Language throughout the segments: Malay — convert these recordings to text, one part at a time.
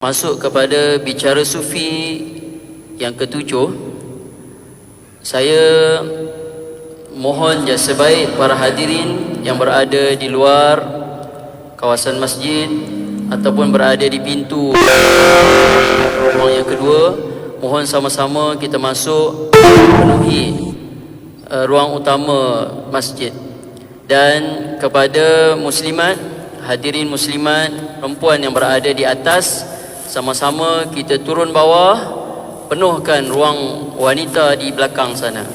Masuk kepada bicara sufi yang ketujuh, saya mohon jasa baik para hadirin yang berada di luar kawasan masjid ataupun berada di pintu ruang yang kedua, mohon sama-sama kita masuk penuhi ruang utama masjid. Dan kepada muslimat, hadirin muslimat, perempuan yang berada di atas, sama-sama kita turun bawah, penuhkan ruang wanita di belakang sana.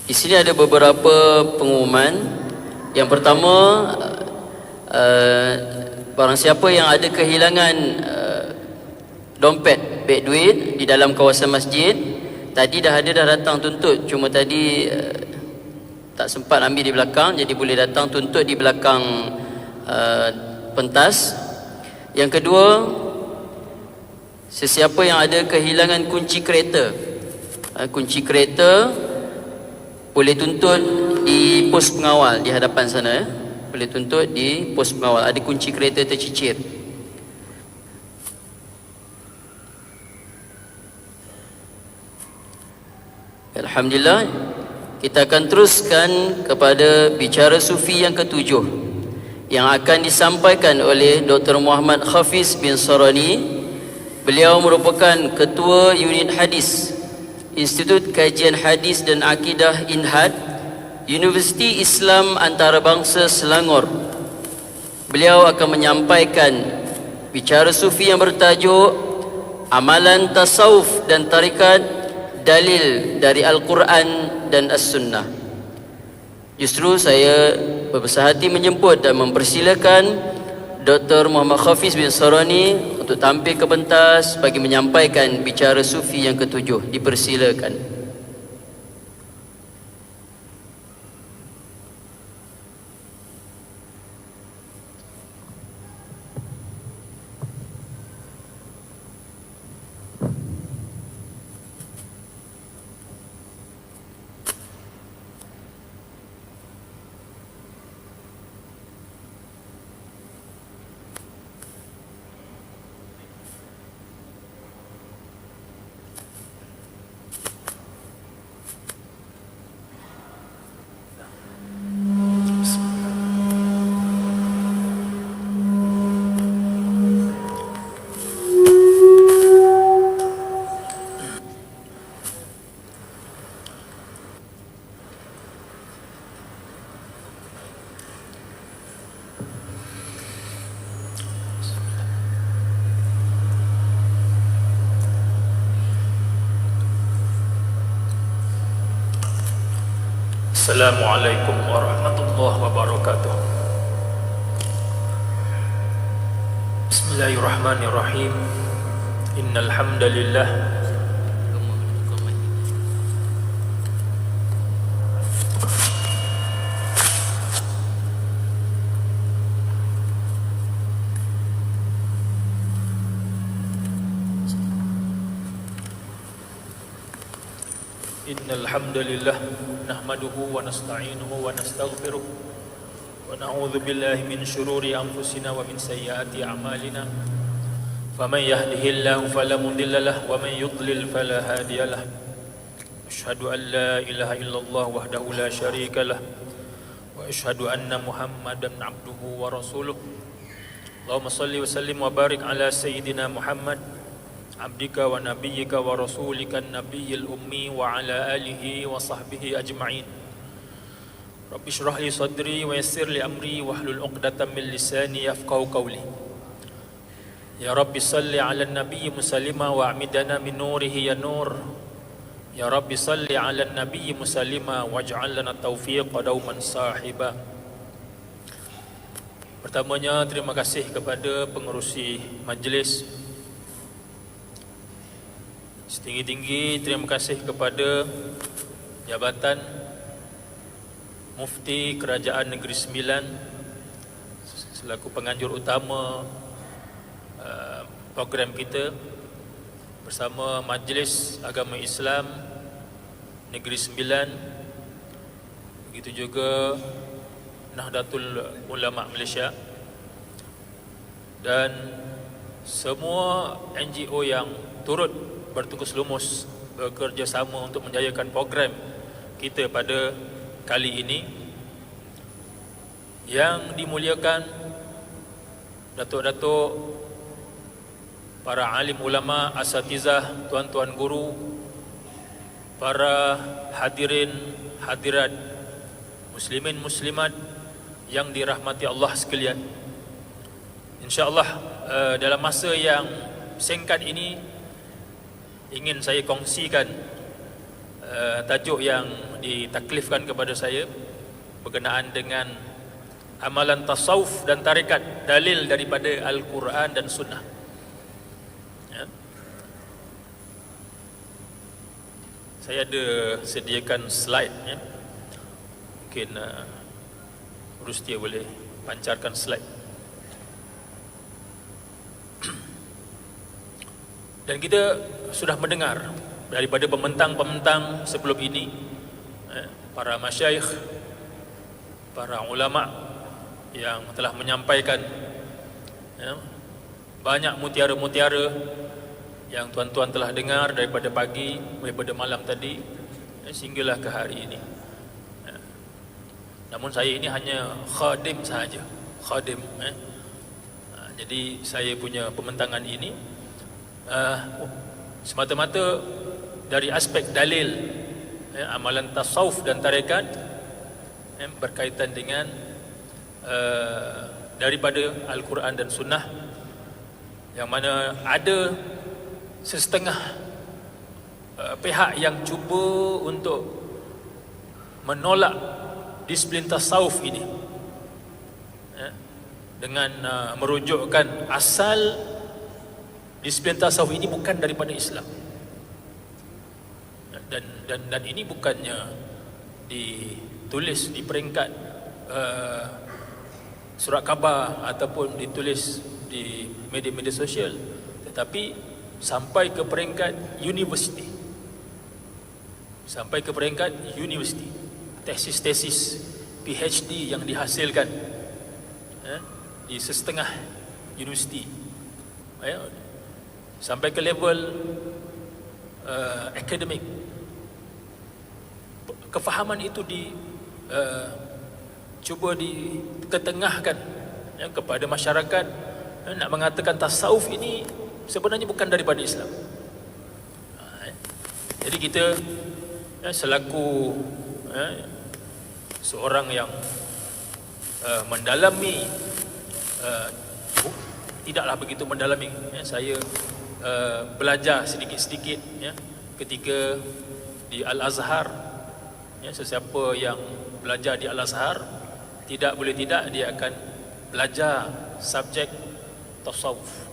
Di sini ada beberapa pengumuman. Yang pertama, barang siapa yang ada kehilangan dompet, beg duit di dalam kawasan masjid, tadi dah datang tuntut, cuma tadi tak sempat ambil di belakang, jadi boleh datang tuntut di belakang pentas. Yang kedua, sesiapa yang ada kehilangan kunci kereta, boleh tuntut di pos pengawal di hadapan sana. Boleh tuntut di pos pengawal, ada kunci kereta tercicir. Alhamdulillah, kita akan teruskan kepada bicara sufi yang ketujuh yang akan disampaikan oleh Dr. Muhammad Hafiz bin Sarani. Beliau merupakan Ketua Unit Hadis Institut Kajian Hadis dan Akidah Inhad, Universiti Islam Antarabangsa Selangor. Beliau akan menyampaikan bicara sufi yang bertajuk Amalan Tasawuf dan Tarikat, Dalil dari Al-Quran dan As-Sunnah. Justru saya berbesar hati menjemput dan mempersilakan Dr. Muhammad Hafiz bin Sarani untuk tampil ke pentas bagi menyampaikan bicara sufi yang ketujuh. Dipersilakan. Assalamualaikum warahmatullahi wabarakatuh. Bismillahirrahmanirrahim. Innal hamdalillah Innal hamdalillah nahmaduhu wa nasta'inuhu wa nastaghfiruh wa na'udzu billahi min shururi anfusina wa min sayyiati a'malina. Faman yahdihillahu fala mudilla lahu wa man yudlil fala hadiya lahu. Asyhadu an la ilaha illallah wahdahu la syarika lahu wa asyhadu anna Muhammadan 'abduhu wa rasuluh. Allahumma shalli wa sallim wa barik ala sayyidina Muhammad abdika wa nabiyyika wa rasulika nabiyil ummi wa ala alihi wa sahbihi ajma'in. Rabbi shrah li sadri wa yassir li amri wa hlul 'uqdatam min lisani yafqahu qawli. Ya Rabbi salli ala nabiyyi musallima wa amidana min nurihi ya nur. Ya Rabbi salli ala nabiyyi musallima waj'al lana taufiqa dauman sahiba. Pertamanya, terima kasih kepada pengerusi majlis. Setinggi-tinggi terima kasih kepada Jabatan Mufti Kerajaan Negeri Sembilan selaku penganjur utama program kita bersama Majlis Agama Islam Negeri Sembilan, begitu juga Nahdlatul Ulama Malaysia dan semua NGO yang turut bertugas lumus bekerjasama untuk menjayakan program kita pada kali ini. Yang dimuliakan datuk-datuk, para alim ulama, asatizah, tuan-tuan guru, para hadirin hadirat, muslimin muslimat yang dirahmati Allah sekalian. InsyaAllah dalam masa yang singkat ini ingin saya kongsikan tajuk yang ditaklifkan kepada saya berkenaan dengan amalan tasawuf dan tarekat, dalil daripada Al-Quran dan Sunnah. Ya. Saya ada sediakan slide, ya. Mungkin Rustia boleh pancarkan slide. Dan kita sudah mendengar daripada pembentang-pembentang sebelum ini, para masyayikh, para ulama yang telah menyampaikan, ya, banyak mutiara-mutiara yang tuan-tuan telah dengar daripada pagi, daripada malam tadi, sehinggalah ke hari ini. Namun saya ini hanya khadim sahaja, khadim. Jadi saya punya pembentangan ini semata-mata dari aspek dalil, amalan tasawuf dan tarekat, berkaitan dengan daripada Al-Quran dan Sunnah, yang mana ada setengah pihak yang cuba untuk menolak disiplin tasawuf ini, dengan merujukkan asal disiplin tasawuf ini bukan daripada Islam, dan ini bukannya ditulis di peringkat surat khabar ataupun ditulis di media-media sosial, tetapi sampai ke peringkat universiti, sampai ke peringkat universiti, tesis-tesis PhD yang dihasilkan di setengah universiti, sampai ke level akademik. Kefahaman itu cuba diketengahkan, kepada masyarakat, nak mengatakan tasawuf ini sebenarnya bukan daripada Islam. Jadi kita selaku seorang yang mendalami, tidaklah begitu mendalami, saya belajar sedikit-sedikit, ketika di Al-Azhar. Sesiapa yang belajar di Al-Azhar, tidak boleh tidak dia akan belajar subjek tasawuf.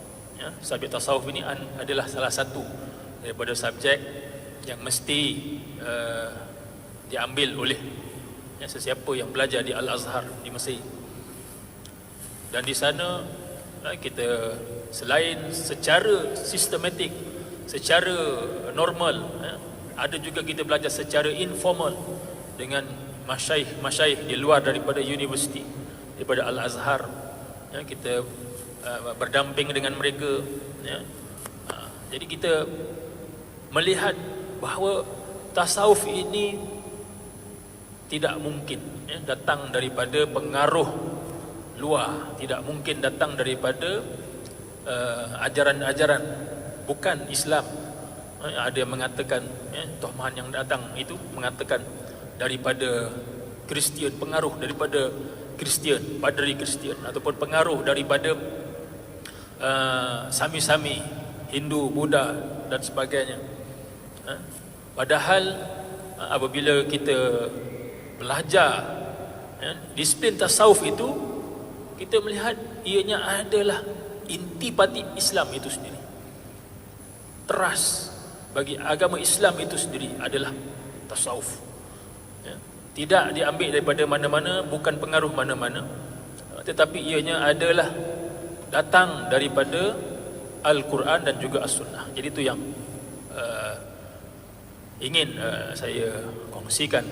Subjek tasawuf ini adalah salah satu daripada subjek yang mesti diambil oleh sesiapa yang belajar di Al-Azhar di Mesir. Dan di sana kita selain secara sistematik, secara normal, ada juga kita belajar secara informal dengan masyayikh di luar daripada universiti, daripada Al-Azhar. Kita berdamping dengan mereka. Jadi kita melihat bahawa tasawuf ini tidak mungkin datang daripada pengaruh luar, tidak mungkin datang daripada ajaran-ajaran bukan Islam. Ada yang mengatakan, Tuhan yang datang itu mengatakan daripada Kristian, pengaruh daripada Kristian, padri Kristian, ataupun pengaruh daripada sami-sami Hindu, Buddha dan sebagainya. Padahal apabila kita belajar disiplin tasawuf itu, kita melihat ianya adalah intipati Islam itu sendiri. Teras bagi agama Islam itu sendiri adalah tasawuf. Tidak diambil daripada mana-mana, bukan pengaruh mana-mana, tetapi ianya adalah datang daripada Al-Quran dan juga As-Sunnah. Jadi itu yang ingin saya kongsikan,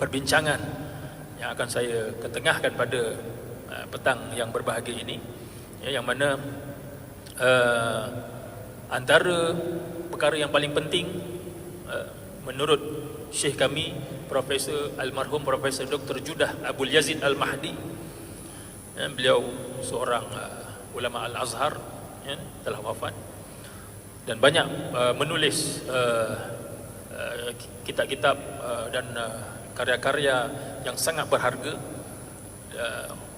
perbincangan yang akan saya ketengahkan pada petang yang berbahagia ini, yang mana antara perkara yang paling penting menurut Syekh kami Profesor almarhum Profesor Dr. Judah Abdul Yazid Al-Mahdi, beliau seorang ulama Al-Azhar, telah wafat, dan banyak menulis kitab-kitab dan karya-karya yang sangat berharga.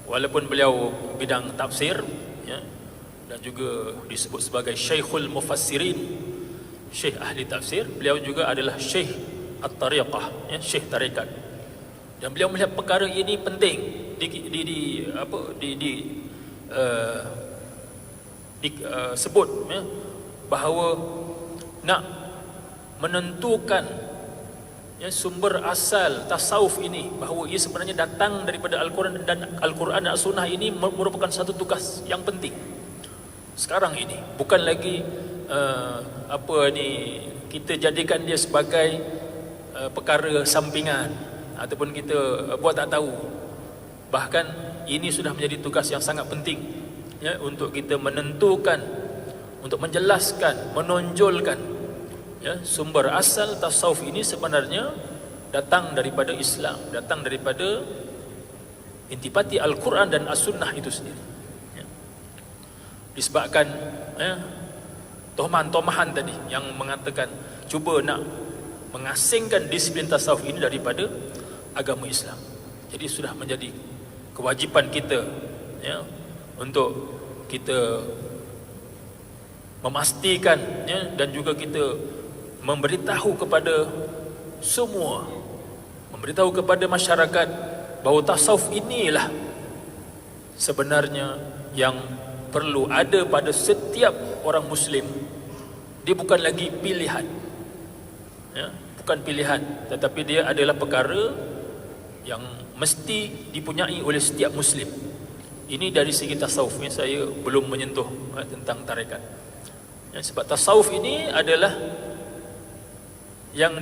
Walaupun beliau bidang tafsir, dan juga disebut sebagai Syekhul Mufassirin, Syekh ahli tafsir, beliau juga adalah Syekh At-Tariqah, Syekh tarikat. Dan beliau melihat perkara ini penting disebut bahawa nak menentukan sumber asal tasawuf ini, bahawa ia sebenarnya datang daripada Al-Quran, dan Al-Quran dan As-Sunnah ini merupakan satu tugas yang penting sekarang ini. Bukan lagi kita jadikan dia sebagai perkara sampingan ataupun kita buat tak tahu. Bahkan ini sudah menjadi tugas yang sangat penting, untuk kita menentukan, untuk menjelaskan, menonjolkan sumber asal tasawuf ini sebenarnya datang daripada Islam, datang daripada intipati Al-Quran dan As-Sunnah itu sendiri. Disebabkan tomahan-tomahan tadi yang mengatakan cuba nak mengasingkan disiplin tasawuf ini daripada agama Islam. Jadi sudah menjadi kewajipan kita, untuk kita memastikan, dan juga kita memberitahu kepada semua, memberitahu kepada masyarakat bahawa tasawuf inilah sebenarnya yang perlu ada pada setiap orang Muslim. Dia bukan lagi pilihan, bukan pilihan, tetapi dia adalah perkara yang mesti dipunyai oleh setiap Muslim. Ini dari segi tasawuf. Saya belum menyentuh tentang tarekat, sebab tasawuf ini adalah yang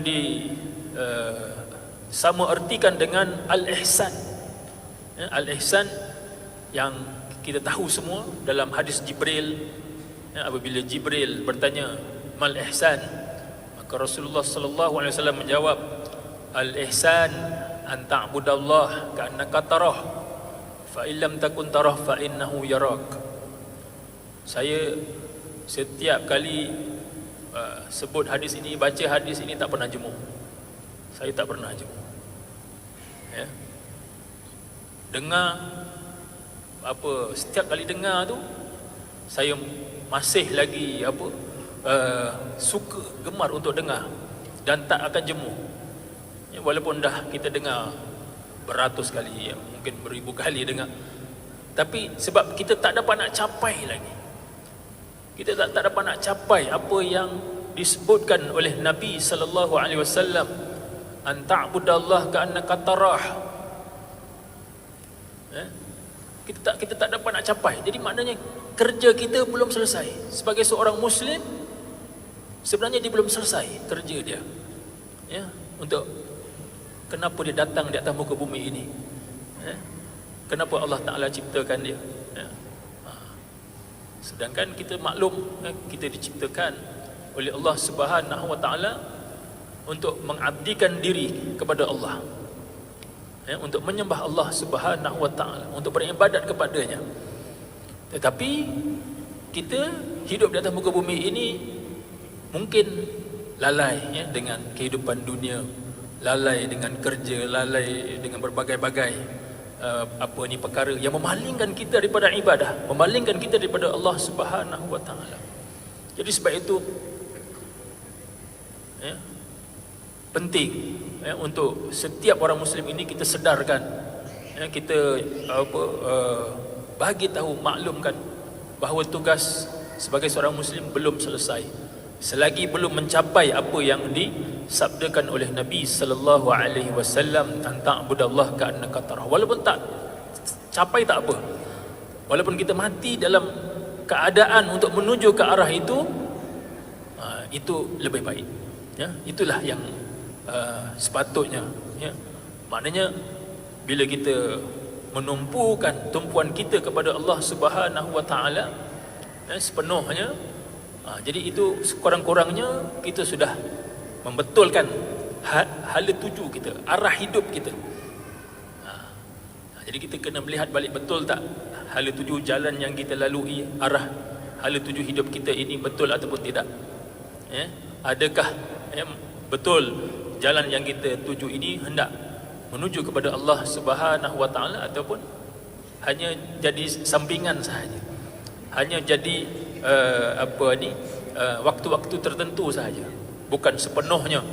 sama artikan dengan Al-Ihsan. Al-Ihsan yang kita tahu semua dalam hadis Jibril, apabila Jibril bertanya mal ihsan, maka Rasulullah sallallahu alaihi wasallam menjawab, al-ihsan an ta'budallah ka'annaka tarah fa illam takun tarah fa innahu yarak. Saya setiap kali sebut hadis ini, baca hadis ini, tak pernah jemu. Saya tak pernah jemu. Dengar setiap kali dengar tu saya masih lagi suka, gemar untuk dengar, dan tak akan jemu. Walaupun dah kita dengar beratus kali, mungkin beribu kali dengar, tapi sebab kita tak dapat nak capai lagi. Kita tak dapat nak capai apa yang disebutkan oleh Nabi sallallahu alaihi wasallam, an ta'budallah ka'annaka tarah. Kita tak dapat nak capai. Jadi maknanya kerja kita belum selesai. Sebagai seorang Muslim, sebenarnya dia belum selesai kerja dia, untuk kenapa dia datang di atas muka bumi ini, kenapa Allah Ta'ala ciptakan dia. Sedangkan kita maklum, kita diciptakan oleh Allah Subhanahu Wa Ta'ala untuk mengabdikan diri kepada Allah, untuk menyembah Allah Subhanahu Wa Ta'ala, untuk beribadat kepadanya. Tetapi kita hidup di atas muka bumi ini mungkin lalai dengan kehidupan dunia, lalai dengan kerja, lalai dengan berbagai-bagai perkara yang memalingkan kita daripada ibadah, memalingkan kita daripada Allah Subhanahu Wa Ta'ala. Jadi sebab itu penting untuk setiap orang Muslim ini kita sedarkan, kita bagi tahu, maklumkan bahawa tugas sebagai seorang Muslim belum selesai selagi belum mencapai apa yang disabdakan oleh Nabi sallallahu alaihi wasallam, tentang ta'budallah ka'annaka tarah. Walaupun tak capai tak apa, walaupun kita mati dalam keadaan untuk menuju ke arah itu lebih baik. Itulah yang sepatutnya. Maknanya bila kita menumpukan tumpuan kita kepada Allah Subhanahu wa taala sepenuhnya, jadi itu sekurang-kurangnya kita sudah membetulkan hala tuju kita, arah hidup kita. Jadi kita kena melihat balik, betul tak hala tuju jalan yang kita lalui, arah hala tuju hidup kita ini betul ataupun tidak. Adakah betul jalan yang kita tuju ini hendak menuju kepada Allah Subhanahu wa taala, ataupun hanya jadi sampingan sahaja, hanya jadi waktu-waktu tertentu sahaja, bukan sepenuhnya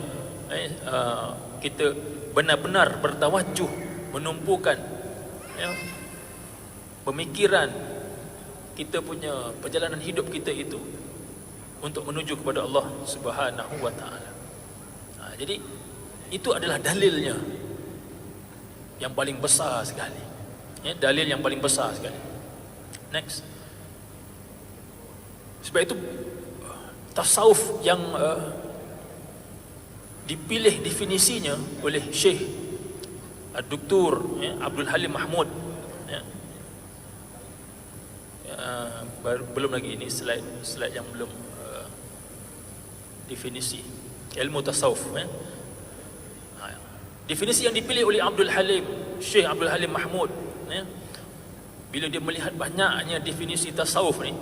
kita benar-benar bertawajuh menumpukan pemikiran kita punya perjalanan hidup kita itu untuk menuju kepada Allah Subhanahu wa taala. Jadi itu adalah dalilnya yang paling besar sekali. Dalil yang paling besar sekali. Next. Sebab itu tasawuf yang dipilih definisinya oleh Syekh Dr. Abdul Halim Mahmud, belum lagi ini slide yang belum definisi ilmu tasawuf. Definisi yang dipilih oleh Abdul Halim, Syekh Abdul Halim Mahmud, bila dia melihat banyaknya definisi tasawuf ni,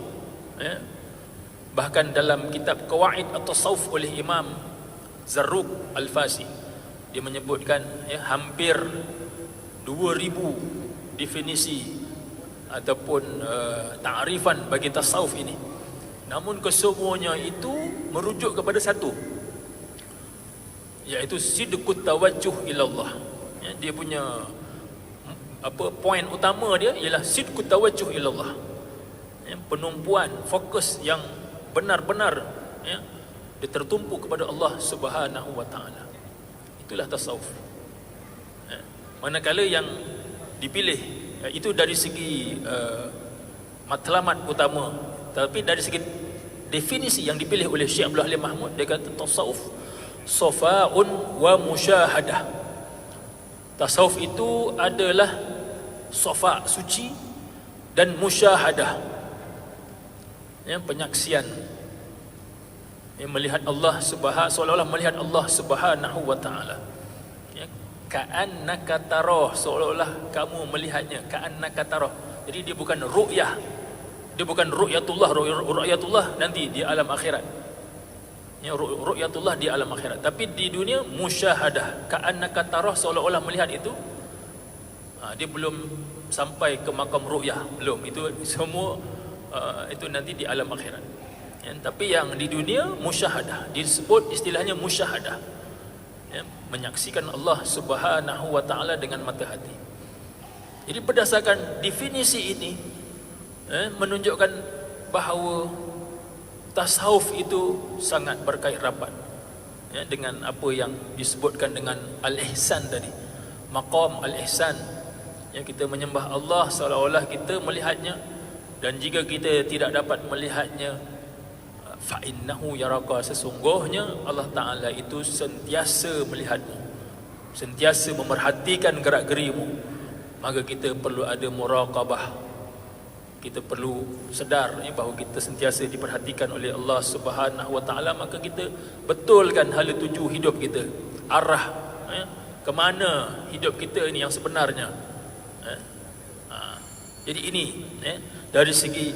bahkan dalam kitab Qawaid at-Tasawuf oleh Imam Zarruq Al-Fasi, dia menyebutkan hampir 2000 definisi ataupun ta'rifan bagi tasawuf ini. Namun kesemuanya itu merujuk kepada satu, iaitu sidqut tawajjuh ilallah. Dia punya poin utama dia ialah sidqut tawajjuh ilallah, penumpuan fokus yang benar-benar dia tertumpu kepada Allah Subhanahu wa taala. Itulah tasawuf. Manakala yang dipilih itu dari segi matlamat utama, tapi dari segi definisi yang dipilih oleh Syekh Abdul Halim Mahmud, dia kata tasawuf safa'un wa musyahadah. Tasawuf itu adalah safa, suci, dan musyahadah, penyaksian, melihat Allah seolah-olah melihat Allah Subhanahu wa taala. Ka'annaka tarah, seolah-olah kamu melihatnya, ka'annaka tarah. Jadi dia bukan ru'yah, dia bukan ru'yatullah. Ru'yatullah nanti di alam akhirat, ru'yatullah di alam akhirat. Tapi di dunia musyahadah, ka'annaka tarah, seolah-olah melihat itu. Dia belum sampai ke makam ru'yah, belum. Itu semua itu nanti di alam akhirat. Tapi yang di dunia musyahadah, disebut istilahnya musyahadah, menyaksikan Allah Subhanahu wa taala dengan mata hati. Jadi berdasarkan definisi ini menunjukkan bahawa tasawuf itu sangat berkait rapat dengan apa yang disebutkan dengan al-ihsan tadi, maqam al-ihsan, yang kita menyembah Allah seolah-olah kita melihatnya, dan jika kita tidak dapat melihatnya, fa innahu yaraka, sesungguhnya Allah Ta'ala itu sentiasa melihatmu, sentiasa memerhatikan gerak-gerimu. Maka kita perlu ada muraqabah, kita perlu sedar bahawa kita sentiasa diperhatikan oleh Allah Subhanahu wa taala. Maka kita betulkan hala tuju hidup kita, arah ke mana hidup kita ini yang sebenarnya. Jadi ini dari segi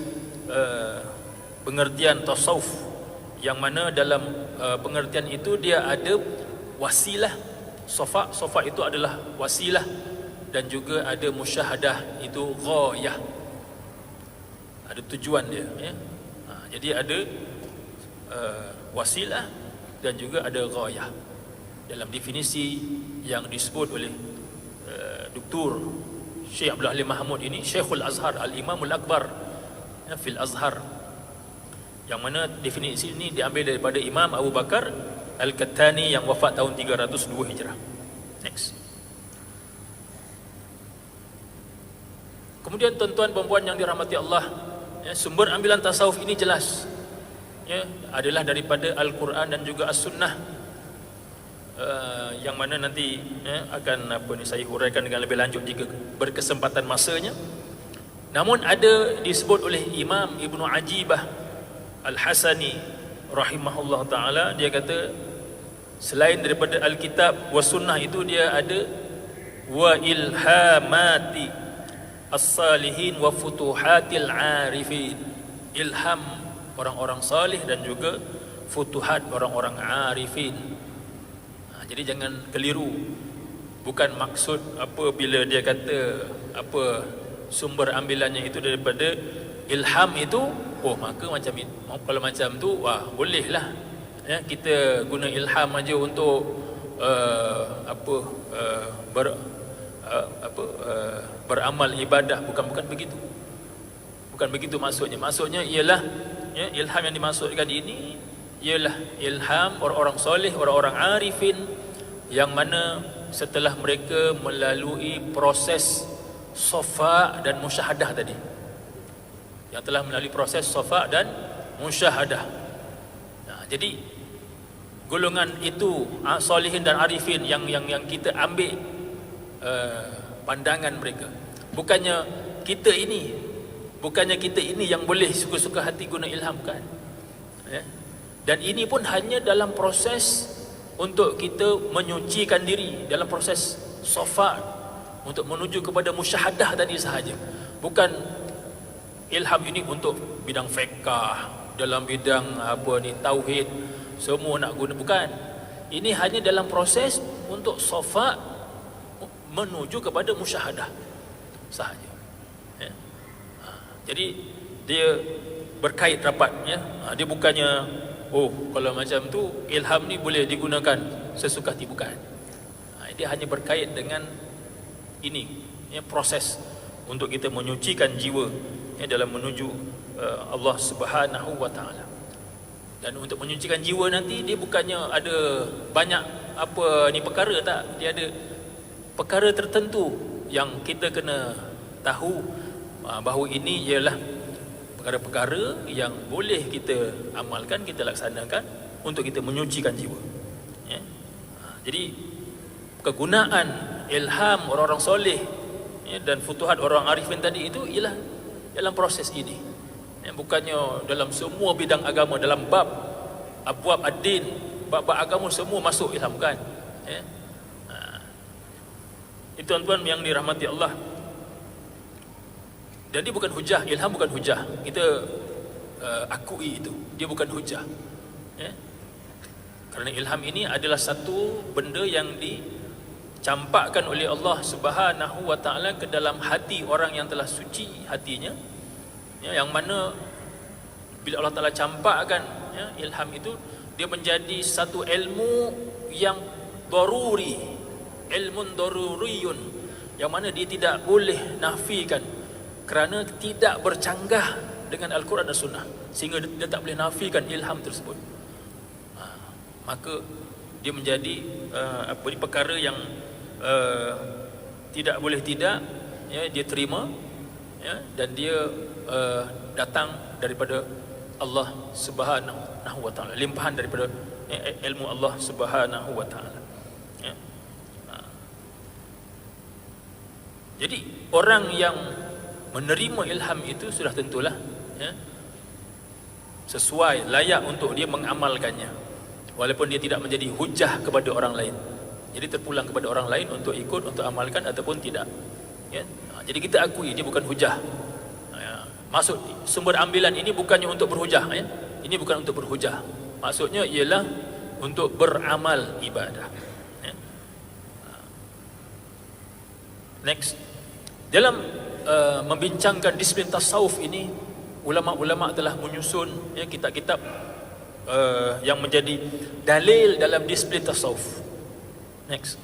pengertian tasawuf, yang mana dalam pengertian itu dia ada wasilah, safa itu adalah wasilah, dan juga ada musyahadah, itu ghayah, ada tujuan dia. Jadi ada wasilah dan juga ada ghayah dalam definisi yang disebut oleh Dr. Syekh Abdul Halim Mahmud ini, Syekhul Azhar, Al-Imamul Akbar fil Azhar, yang mana definisi ini diambil daripada Imam Abu Bakar Al-Kattani yang wafat tahun 302 Hijrah. Next. Kemudian tuan-tuan dan puan yang dirahmati Allah, sumber ambilan tasawuf ini jelas adalah daripada Al-Quran dan juga As-Sunnah. yang mana nanti akan saya huraikan dengan lebih lanjut jika berkesempatan masanya. Namun ada disebut oleh Imam Ibnu Ajibah Al-Hasani rahimahullah taala, dia kata selain daripada Alkitab wa Sunnah itu dia ada wa ilhamati as-salihin wa futuhatil arifin, ilham orang-orang salih dan juga futuhat orang-orang arifin. Jadi jangan keliru. Bukan maksud bila dia kata sumber ambilannya itu daripada ilham itu, maka macam itu. Kalau macam tu, bolehlah kita guna ilham aja untuk beramal ibadah. Bukan begitu. Bukan begitu maksudnya. Maksudnya ialah ilham yang dimaksudkan ini ialah ilham orang-orang soleh, orang-orang arifin, yang mana setelah mereka melalui proses sofa dan musyahadah tadi, yang telah melalui proses sofa dan musyahadah. Jadi golongan itu solehin dan arifin yang kita ambil pandangan mereka. Bukannya kita ini yang boleh suka-suka hati guna ilham, kan? Dan ini pun hanya dalam proses untuk kita menyucikan diri, dalam proses sofa untuk menuju kepada musyahadah tadi sahaja. Bukan ilham ini untuk bidang fiqh, dalam bidang tauhid, semua nak guna, bukan. Ini hanya dalam proses untuk sofa menuju kepada musyahadah sahaja. Jadi dia berkait rapat, dia bukannya kalau macam tu ilham ni boleh digunakan sesuka hati, bukan. Dia hanya berkait dengan ini, proses untuk kita menyucikan jiwa dalam menuju Allah Subhanahu wa taala. Dan untuk menyucikan jiwa nanti, dia bukannya ada banyak perkara, tak. Dia ada perkara tertentu yang kita kena tahu bahawa ini ialah perkara-perkara yang boleh kita amalkan, kita laksanakan untuk kita menyucikan jiwa. Jadi kegunaan ilham orang-orang soleh dan futuhat orang arifin tadi itu ialah dalam proses ini. Bukannya dalam semua bidang agama, dalam bab abwab ad-din, bab-bab agama semua masuk ilham, kan? Itu tuan-tuan yang dirahmati Allah. Dan dia bukan hujah, ilham bukan hujah. Kita akui itu, dia bukan hujah. Kerana ilham ini adalah satu benda yang dicampakkan oleh Allah Subhanahu wa taala ke dalam hati orang yang telah suci hatinya, yang mana bila Allah Taala campakkan ilham itu, dia menjadi satu ilmu yang daruri, ilmun daruriyun, yang mana dia tidak boleh nafikan kerana tidak bercanggah dengan Al-Quran dan Sunnah, sehingga dia tak boleh nafikan ilham tersebut. Maka dia menjadi perkara yang tidak boleh tidak, dia terima, dan dia datang daripada Allah Subhanahu wa taala, limpahan daripada ilmu Allah Subhanahu wa taala. Jadi orang yang menerima ilham itu sudah tentulah sesuai, layak untuk dia mengamalkannya, walaupun dia tidak menjadi hujah kepada orang lain. Jadi terpulang kepada orang lain untuk ikut, untuk amalkan ataupun tidak. Jadi kita akui dia bukan hujah. Maksud sumber ambilan ini bukannya untuk berhujah, ini bukan untuk berhujah. Maksudnya ialah untuk beramal ibadah. Next, dalam membincangkan disiplin tasawuf ini, ulama-ulama telah menyusun kitab-kitab yang menjadi dalil dalam disiplin tasawuf. Next,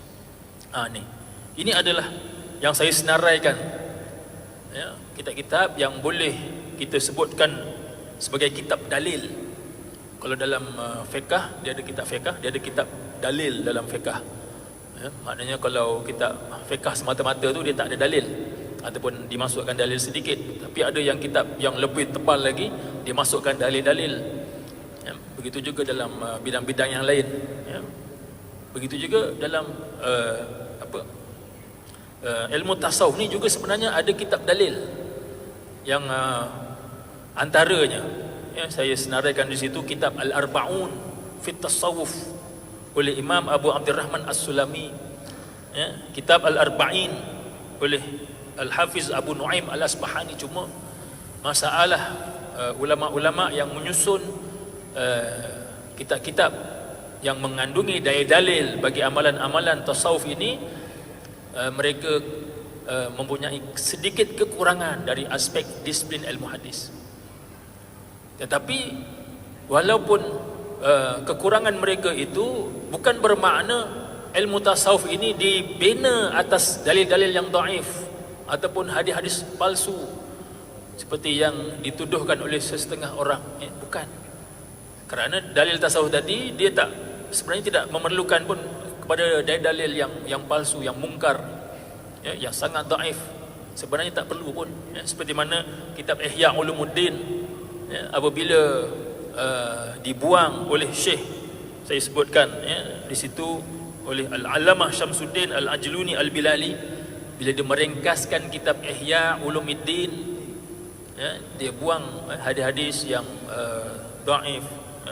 ini adalah yang saya senaraikan, kitab-kitab yang boleh kita sebutkan sebagai kitab dalil. Kalau dalam fiqh, dia ada kitab fiqh, dia ada kitab dalil dalam fiqh. Maknanya kalau kitab fiqh semata-mata tu dia tak ada dalil, ataupun dimasukkan dalil sedikit. Tapi ada yang kitab yang lebih tebal lagi, dimasukkan dalil-dalil. Begitu juga dalam bidang-bidang yang lain. Begitu juga dalam ilmu tasawuf ni juga sebenarnya ada kitab dalil yang antaranya saya senaraikan di situ kitab Al-Arba'un fit Tasawuf oleh Imam Abu Abdurrahman As-Sulami, kitab Al-Arba'in oleh Al-Hafiz Abu Nu'aim Al-Asbahani. Cuma masalah ulama-ulama yang menyusun kitab-kitab yang mengandungi dalil bagi amalan-amalan tasawuf ini, mereka mempunyai sedikit kekurangan dari aspek disiplin ilmu hadis. Tetapi walaupun kekurangan mereka itu bukan bermakna ilmu tasawuf ini dibina atas dalil-dalil yang dhaif ataupun hadis-hadis palsu seperti yang dituduhkan oleh sesetengah orang. Bukan. Kerana dalil tasawuf tadi dia sebenarnya tidak memerlukan pun kepada dalil yang palsu, yang mungkar, yang sangat dhaif. Sebenarnya tak perlu pun. Seperti mana kitab Ihya Ulumuddin, apabila dibuang oleh Syekh, saya sebutkan di situ oleh Al-Allamah Syamsuddin Al-Ajluni Al-Bilali, bila dia meringkaskan kitab Ihya Ulumuddin, dia buang hadis-hadis yang dhaif,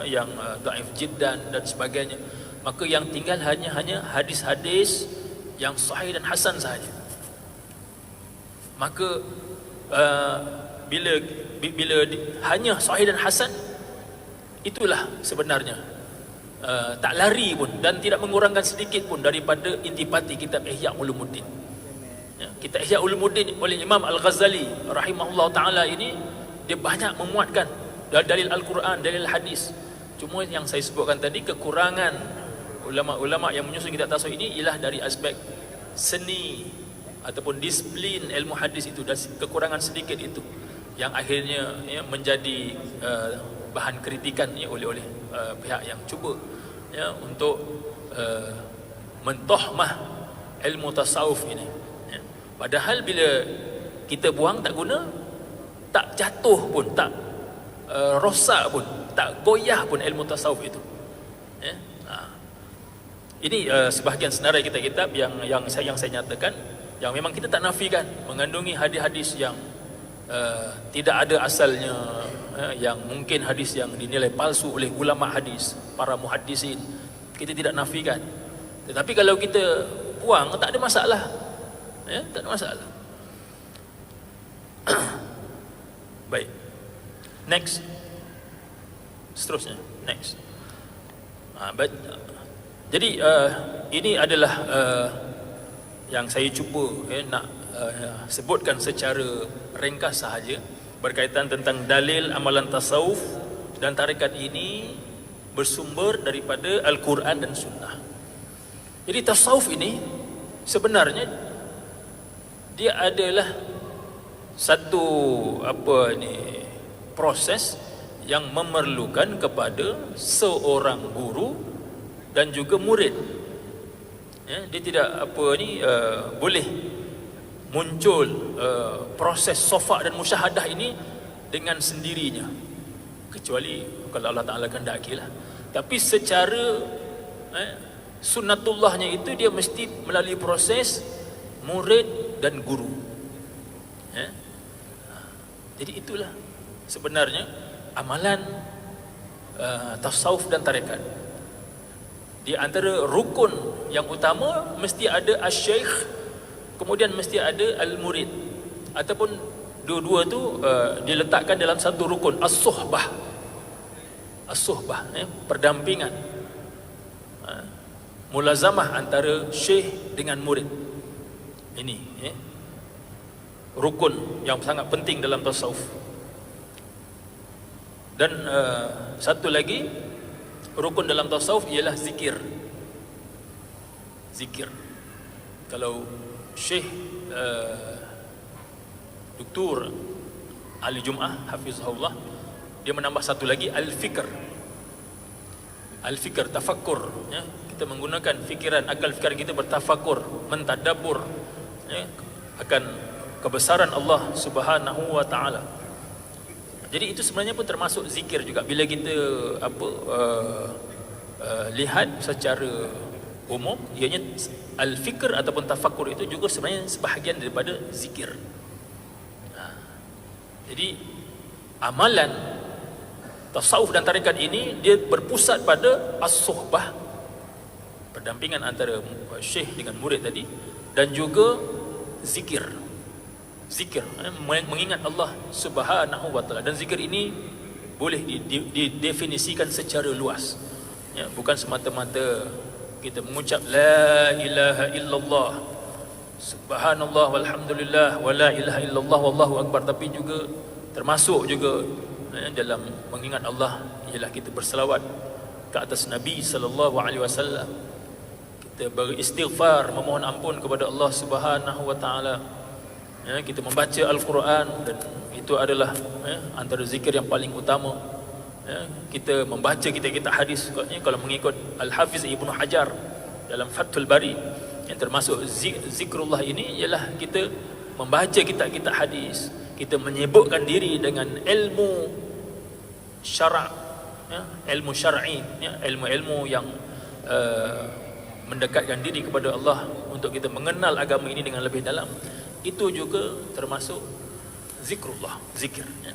yang dhaif jiddan dan sebagainya. Maka yang tinggal hanya hadis-hadis yang sahih dan hasan sahaja. Maka bila hanya sahih dan hasan, itulah sebenarnya tak lari pun dan tidak mengurangkan sedikit pun daripada intipati kitab Ihya Ulumuddin. Kitab Ihya Ulumuddin oleh Imam Al-Ghazali rahimahullah ta'ala ini, dia banyak memuatkan dalil Al-Quran, dalil hadis. Cuma yang saya sebutkan tadi, kekurangan ulama-ulama yang menyusun kitab tasawuf ini ialah dari aspek seni ataupun disiplin ilmu hadis itu, dan kekurangan sedikit itu yang akhirnya menjadi bahan kritikan oleh pihak yang cuba untuk mentohmah ilmu tasawuf ini. Padahal bila kita buang tak guna, tak jatuh pun, tak rosak pun, tak goyah pun ilmu tasawuf itu. Ini sebahagian senarai kitab-kitab yang saya nyatakan, yang memang kita tak nafikan mengandungi hadis-hadis yang tidak ada asalnya, yang mungkin hadis yang dinilai palsu oleh ulama hadis, para muhaddisin, kita tidak nafikan. Tetapi kalau kita buang, tak ada masalah, tak ada masalah. Baik, next, seterusnya, next. Jadi ini adalah yang saya cuba nak sebutkan secara ringkas sahaja berkaitan tentang dalil amalan tasawuf, dan tarekat ini bersumber daripada Al-Quran dan Sunnah. Jadi tasawuf ini sebenarnya dia adalah satu proses yang memerlukan kepada seorang guru dan juga murid. Dia tidak boleh muncul proses sofa dan musyahadah ini dengan sendirinya, kecuali kalau Allah Ta'ala kehendakilah. Tapi secara sunnatullahnya itu dia mesti melalui proses murid dan guru. Jadi itulah sebenarnya amalan tasawuf dan tarekat. Di antara rukun yang utama mesti ada asy-syaikh, kemudian mesti ada al-murid, ataupun dua-dua tu diletakkan dalam satu rukun, as-suhbah. As-suhbah, perdampingan, mulazamah antara syekh dengan murid. Ini rukun yang sangat penting dalam tasawuf. Dan satu lagi rukun dalam tasawuf ialah zikir. Zikir. Kalau Syekh Dr. Ali Jum'ah hafizahullah, dia menambah satu lagi, al-fikr. Al-fikr, tafakkur, kita menggunakan fikiran, akal fikiran kita bertafakkur, mentadabbur akan kebesaran Allah Subhanahu wa taala. Jadi itu sebenarnya pun termasuk zikir juga. Bila kita lihat secara umum, ianya al-fikr ataupun tafakkur itu juga sebenarnya sebahagian daripada zikir. Jadi amalan tasawuf dan tarekat ini dia berpusat pada as-suhbah, pendampingan antara syekh dengan murid tadi, dan juga zikir, mengingat Allah Subhanahu wa taala. Dan zikir ini boleh didefinisikan secara luas, ya, bukan semata-mata kita mengucap la ilaha illallah subhanallah walhamdulillah wa la ilaha illallah wallahu akbar, tapi juga termasuk juga dalam mengingat Allah ialah kita berselawat ke atas Nabi sallallahu alaihi wasallam, kita beristighfar, memohon ampun kepada Allah Subhanahu wa taala, ya, kita membaca Al-Quran, dan itu adalah antara zikir yang paling utama. Ya, kita membaca kitab-kitab hadis, kalau mengikut Al-Hafiz Ibnu Hajar dalam Fathul Bari, yang termasuk zikrullah ini ialah kita membaca kitab-kitab hadis, kita menyibukkan diri dengan ilmu syara', ya, ilmu syar'i, ya, ilmu-ilmu yang mendekatkan diri kepada Allah untuk kita mengenal agama ini dengan lebih dalam. Itu juga termasuk zikrullah, zikir, ya.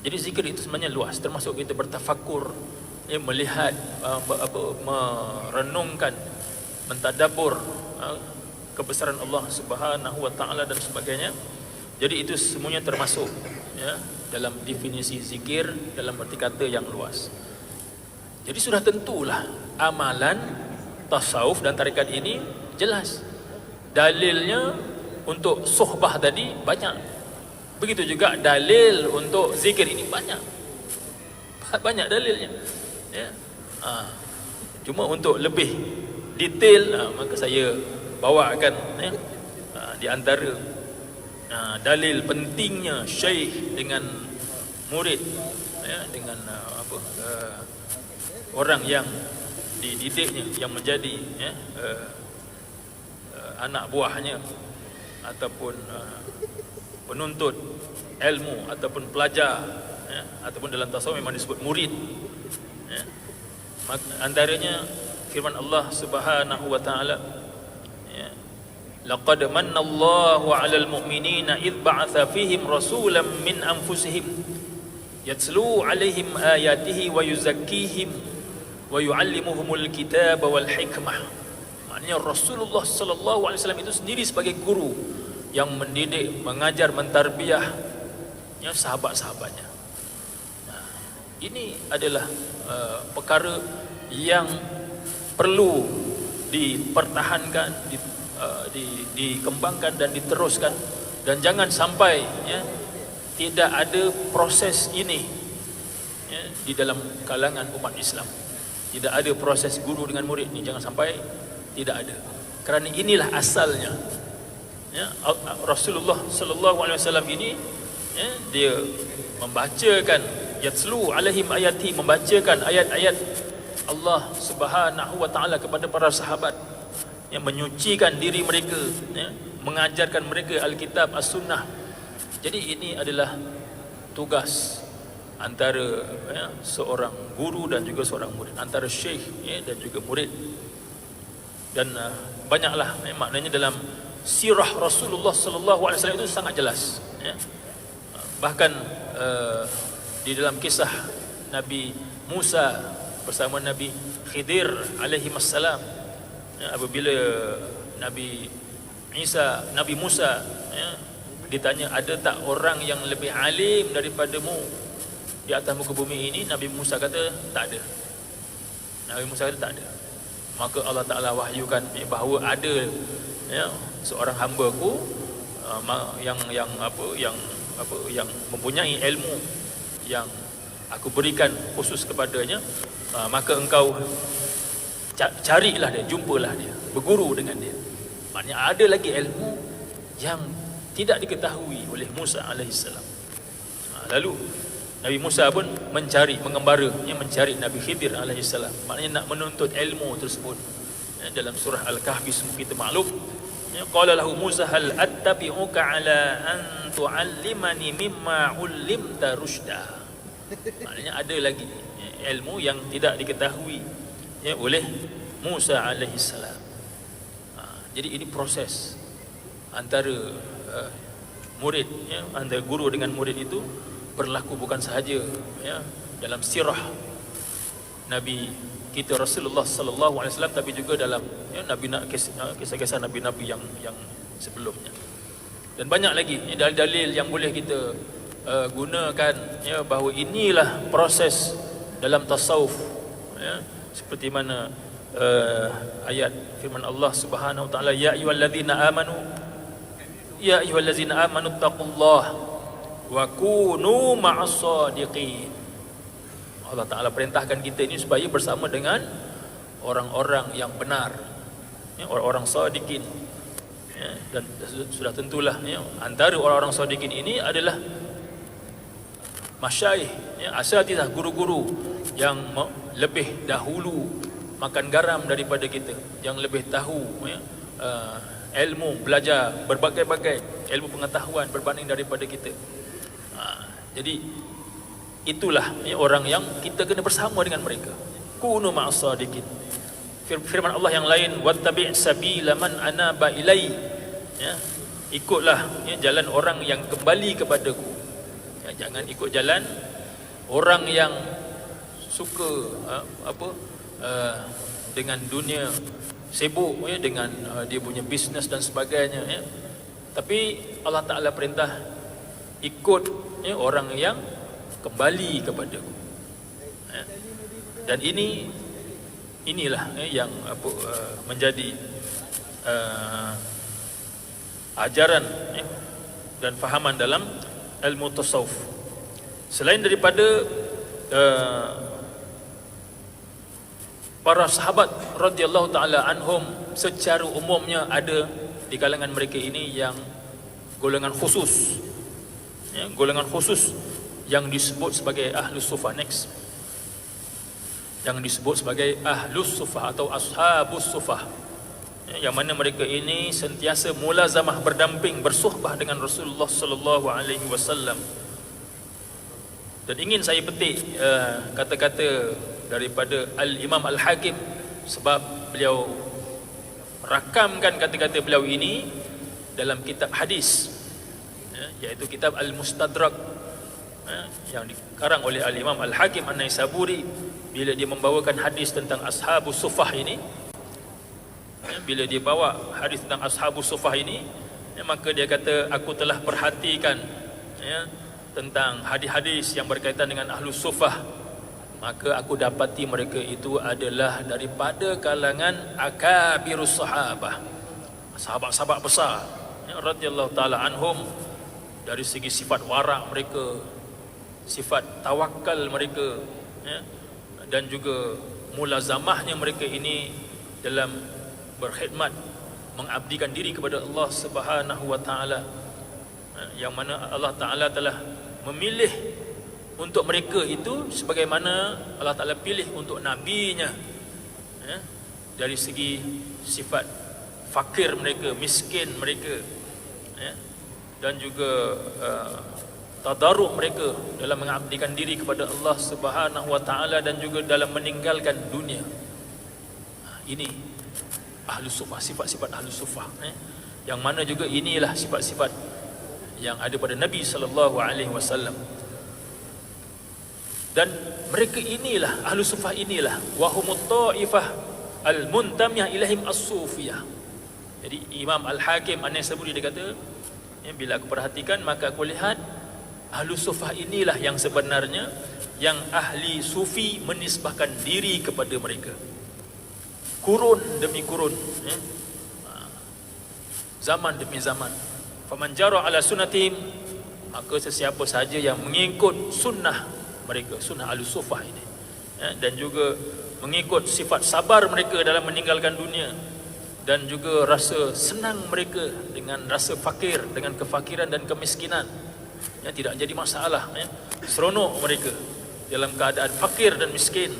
Jadi zikir itu sebenarnya luas, termasuk kita bertafakkur, ya, melihat, merenungkan, mentadabbur kebesaran Allah Subhanahu wa taala dan sebagainya. Jadi itu semuanya termasuk, ya, dalam definisi zikir dalam arti kata yang luas. Jadi sudah tentulah amalan tasawuf dan tarekat ini jelas. Dalilnya untuk suhbah tadi banyak. Begitu juga dalil untuk zikir ini banyak dalilnya, ya. Cuma untuk lebih detail, maka saya bawakan, ya, di antara dalil pentingnya syekh dengan murid, ya, dengan orang yang dididiknya, yang menjadi, ya, anak buahnya ataupun penuntut ilmu ataupun pelajar, ya, ataupun dalam tasawuf memang disebut murid, ya. Antaranya firman Allah Subhanahu wa taala, ya, laqad manna Allahu 'alal mu'minina idh ba'atha fihim rasulan min anfusihim yatlu 'alaihim ayatihi wa yuzakkihim wa yu'allimuhumul kitaba wal hikmah. Maknanya Rasulullah sallallahu alaihi wasallam itu sendiri sebagai guru yang mendidik, mengajar, mentarbiyah, ya, sahabat-sahabatnya. Nah, ini adalah perkara yang perlu dipertahankan, dikembangkan dan diteruskan, dan jangan sampai, ya, tidak ada proses ini, ya, di dalam kalangan umat Islam. Tidak ada proses guru dengan murid ini, jangan sampai tidak ada. Kerana inilah asalnya. Ya, Rasulullah sallallahu alaihi wasallam ini, ya, dia membacakan yatlu alaihim ayati, membacakan ayat-ayat Allah Subhanahu wa taala kepada para sahabat, yang menyucikan diri mereka, ya, mengajarkan mereka Alkitab, As-Sunnah. Jadi ini adalah tugas antara, ya, seorang guru dan juga seorang murid, antara syekh, ya, dan juga murid. Dan banyaklah, ya, maknanya dalam sirah Rasulullah sallallahu alaihi wasallam itu sangat jelas, ya. Bahkan di dalam kisah Nabi Musa bersama Nabi Khidir alaihi wassalam, ya, apabila Nabi Musa, ya, ditanya, ada tak orang yang lebih alim daripadamu di atas muka bumi ini? Nabi Musa kata tak ada. Maka Allah Taala wahyukan bahawa ada, ya, seorang hamba-Ku yang mempunyai ilmu yang Aku berikan khusus kepadanya, maka engkau carilah dia, jumpalah dia, berguru dengan dia. Maknanya ada lagi ilmu yang tidak diketahui oleh Musa alaihissalam. Lalu Nabi Musa pun mengembara, mencari Nabi Khidir alaihissalam. Maknanya nak menuntut ilmu tersebut. Dalam surah Al-Kahfi semua kita maklum, qala lahu Musa hal attabi'uka ala an tu'allimani mimma 'ullimta rusyda. Maknanya ada lagi ilmu yang tidak diketahui oleh Musa alaihi salam. Jadi ini proses antara murid, ya, antara guru dengan murid itu berlaku bukan sahaja ya dalam sirah Nabi kita Rasulullah sallallahu alaihi wasallam, tapi juga dalam ya, kisah-kisah nabi-nabi yang sebelumnya. Dan banyak lagi ya, dalil-dalil yang boleh kita gunakan ya, bahawa inilah proses dalam tasawuf ya, seperti mana ayat firman Allah Subhanahu wa taala, ya ayyuhallazina amanu taqullaha wa kunu ma'as shadiqin. Allah Taala perintahkan kita ini supaya bersama dengan orang-orang yang benar ya, orang-orang shadiqin ya, dan sudah tentulah ya, antara orang-orang shadiqin ini adalah masyayikh ya, asatidz, guru-guru yang lebih dahulu makan garam daripada kita, yang lebih tahu ya, ilmu, belajar berbagai-bagai ilmu pengetahuan berbanding daripada kita. Jadi itulah ya, orang yang kita kena bersama dengan mereka. Kunu ma'as shadiqin. Firman Allah yang lain, wattabi' sabila man anaba ilai. Ya, ikutlah ya, jalan orang yang kembali kepadaku. Ya, jangan ikut jalan orang yang suka dengan dunia, sibuk ya, dengan dia punya bisnes dan sebagainya ya. Tapi Allah Ta'ala perintah ikut ya, orang yang kembali kepadaku ya. Dan inilah ya, yang menjadi ajaran ya, dan fahaman dalam ilmu tasawuf. Selain daripada para sahabat radhiyallahu taala anhum, secara umumnya ada di kalangan mereka ini yang golongan khusus ya, golongan khusus yang disebut sebagai ahlus sufah. Next, yang disebut sebagai ahlus sufah atau ashabus sufah ya, yang mana mereka ini sentiasa mulazamah, berdamping, bersuhbah dengan Rasulullah sallallahu alaihi wasallam. Dan ingin saya petik kata-kata daripada Al-Imam Al-Hakim, sebab beliau rakamkan kata-kata beliau ini dalam kitab hadis ya, iaitu kitab Al-Mustadrak ya, yang dikarang oleh Al-Imam Al-Hakim An-Naisaburi. Bila dia membawakan hadis tentang ashabus sufah ini ya, bila dia bawa hadis tentang ashabus sufah ini ya, maka dia kata, aku telah perhatikan ya, tentang hadis-hadis yang berkaitan dengan ahlus sufah, maka aku dapati mereka itu adalah daripada kalangan akabirus sahabah, sahabat-sahabat besar ya, radhiyallahu taala anhum, dari segi sifat warak mereka, sifat tawakal mereka ya, dan juga mulazamahnya mereka ini dalam berkhidmat, mengabdikan diri kepada Allah Subhanahu wa taala, yang mana Allah Taala telah memilih untuk mereka itu sebagaimana Allah Ta'ala pilih untuk nabinya ya, dari segi sifat fakir mereka, miskin mereka ya, dan juga tadarruk mereka dalam mengabdikan diri kepada Allah Subhanahu wa taala dan juga dalam meninggalkan dunia. Ini ahlus sufah, sifat-sifat ahlus sufah ya, yang mana juga inilah sifat-sifat yang ada pada Nabi sallallahu alaihi wasallam. Dan mereka inilah ahlus sufah, inilah wahumut taifah al-muntamiyah ilaihim as-sufiyah. Jadi Imam Al-Hakim An-Naisaburi dia kata ya, bila aku perhatikan maka aku lihat ahlus sufah inilah yang sebenarnya yang ahli sufi menisbahkan diri kepada mereka, kurun demi kurun ya, zaman demi zaman. Faman jara ala sunnatihim, maka sesiapa sahaja yang mengikut sunnah mereka, sunnah ahlus sufah ini ya, dan juga mengikut sifat sabar mereka dalam meninggalkan dunia, dan juga rasa senang mereka dengan rasa fakir, dengan kefakiran dan kemiskinan ya, tidak jadi masalah ya, seronok mereka dalam keadaan fakir dan miskin,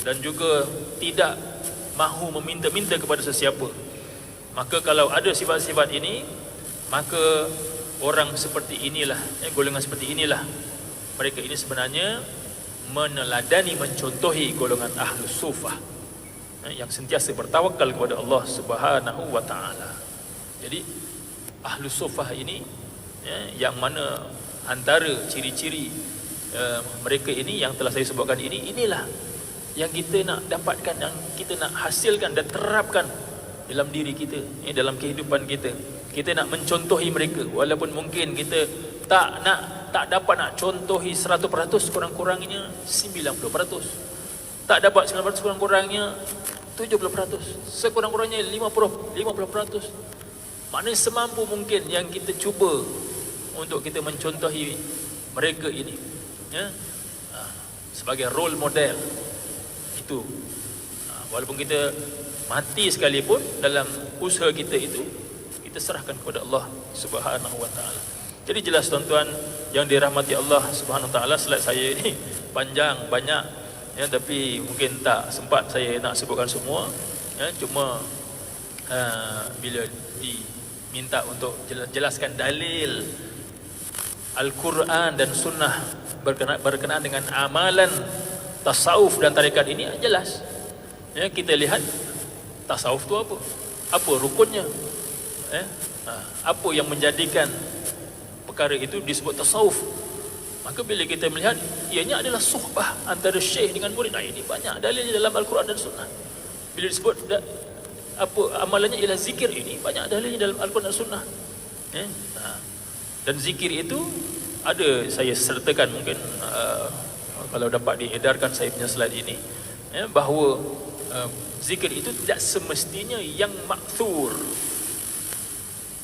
dan juga tidak mahu meminta-minta kepada sesiapa. Maka kalau ada sifat-sifat ini, maka orang seperti inilah ya, golongan seperti inilah, mereka ini sebenarnya meneladani, mencontohi golongan ahlus sufah yang sentiasa bertawakal kepada Allah Subhanahu wa taala. Jadi Ahlus Suffah ini yang mana antara ciri-ciri mereka ini yang telah saya sebutkan ini, inilah yang kita nak dapatkan, yang kita nak hasilkan dan terapkan dalam diri kita, dalam kehidupan kita. Kita nak mencontohi mereka, walaupun mungkin kita tak dapat nak contohi 100%, kurang-kurangnya 90%. Tak dapat 90%, kurang-kurangnya 70%, sekurang-kurangnya 50%. Maknanya semampu mungkin yang kita cuba untuk kita mencontohi mereka ini, sebagai role model itu. Walaupun kita mati sekalipun dalam usaha kita itu, kita serahkan kepada Allah Subhanahu wa taala. Jadi jelas tuan-tuan yang dirahmati Allah Subhanahu wa taala, slide saya ini panjang banyak, tapi mungkin tak sempat saya nak sebutkan semua, cuma bila diminta untuk jelaskan dalil Al-Quran dan Sunnah berkenaan dengan amalan tasawuf dan tarekat ini, jelas. Kita lihat tasawuf itu apa rukunnya, apa yang menjadikan perkara itu disebut tasawuf. Maka bila kita melihat ianya adalah suhbah antara syekh dengan murid, ini banyak dalilnya dalam Al-Quran dan Sunnah. Bila disebut apa amalannya ialah zikir, ini banyak dalilnya dalam Al-Quran dan Sunnah. Dan zikir itu ada, saya sertakan mungkin kalau dapat diedarkan saya punya slide ini, bahawa zikir itu tidak semestinya yang makthur.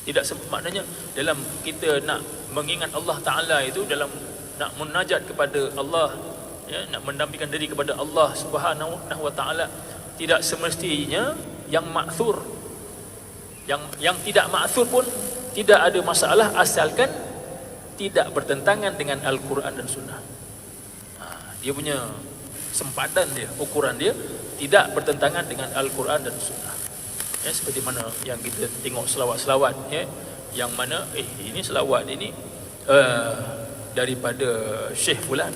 Tidak maknanya dalam kita nak mengingat Allah Ta'ala itu, dalam nak munajat kepada Allah, nak mendampingkan diri kepada Allah Subhanahu wa Ta'ala, tidak semestinya yang makthur. Yang tidak makthur pun tidak ada masalah, asalkan tidak bertentangan dengan Al-Quran dan Sunnah. Dia punya sempadan dia, ukuran dia tidak bertentangan dengan Al-Quran dan Sunnah. Seperti mana yang kita tengok selawat-selawat, yang mana ini selawat ini daripada Syekh Fulan,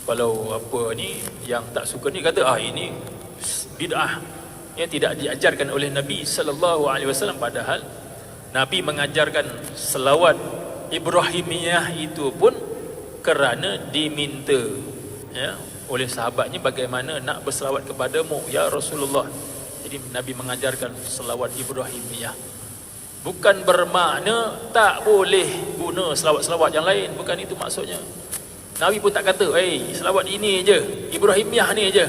Kalau apa ni yang tak suka ni kata ini bid'ah, tidak diajarkan oleh Nabi sallallahu alaihi wasallam. Padahal Nabi mengajarkan selawat Ibrahimiyah itu pun kerana diminta oleh sahabatnya, bagaimana nak berselawat kepadamu ya Rasulullah. Jadi Nabi mengajarkan selawat Ibrahimiyah. Bukan bermakna tak boleh guna selawat-selawat yang lain, bukan itu maksudnya. Nabi pun tak kata selawat ini je, Ibrahimiyah ni je,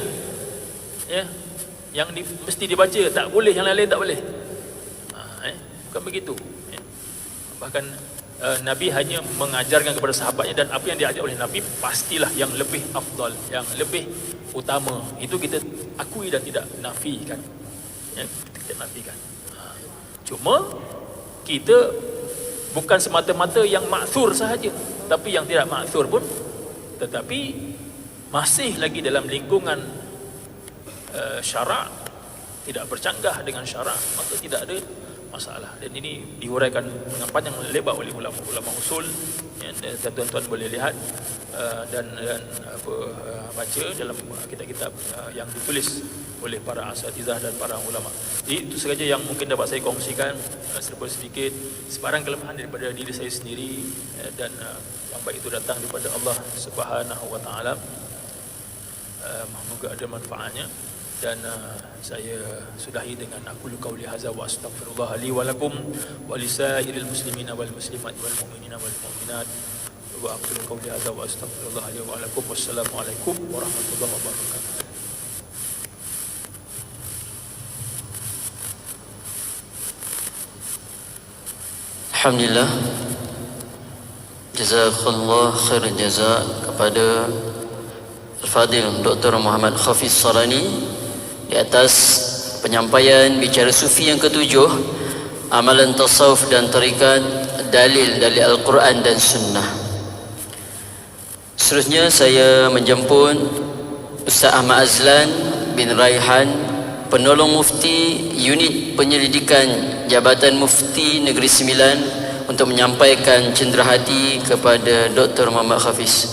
yang mesti dibaca, tak boleh yang lain tak boleh. Bukan begitu. Bahkan Nabi hanya mengajarkan kepada sahabatnya, dan apa yang diajar oleh Nabi pastilah yang lebih afdal, yang lebih utama. Itu kita akui dan tidak nafikan. Kita nafikan. Cuma kita bukan semata-mata yang maksur sahaja, tapi yang tidak maksur pun, tetapi masih lagi dalam lingkungan syarak, tidak bercanggah dengan syarak, maka tidak ada masalah. Dan ini diuraikan dengan panjang lebar oleh ulama usul, dan tuan-tuan boleh lihat dan baca dalam kitab-kitab yang ditulis oleh para asatizah dan para ulama. Jadi itu sahaja yang mungkin dapat saya kongsikan, serba sedikit sebarang kelemahan daripada diri saya sendiri, dan yang baik itu datang daripada Allah Subhanahu wa taala. Semoga ada manfaatnya. Dan saya sudahi dengan aku qauli hadza wa astaghfirullah li wa lakum wa lisairil muslimina wal muslimat wal mu'minina wal mu'minat wa aqulu qauli hadza wa astaghfirullah li wa lakum. Wassalamu alaikum warahmatullahi wabarakatuh. Alhamdulillah, jazakallah khairan jazak kepada Al-Fadhil Dr. Muhammad Hafiz Sarani di atas penyampaian bicara sufi yang ketujuh, amalan tasawuf dan tarikat, dalil dari Al-Quran dan Sunnah. Seterusnya saya menjemput Ustaz Ahmad Azlan bin Raihan, penolong mufti unit penyelidikan Jabatan Mufti Negeri Sembilan, untuk menyampaikan cenderahati kepada Dr. Muhammad Hafiz.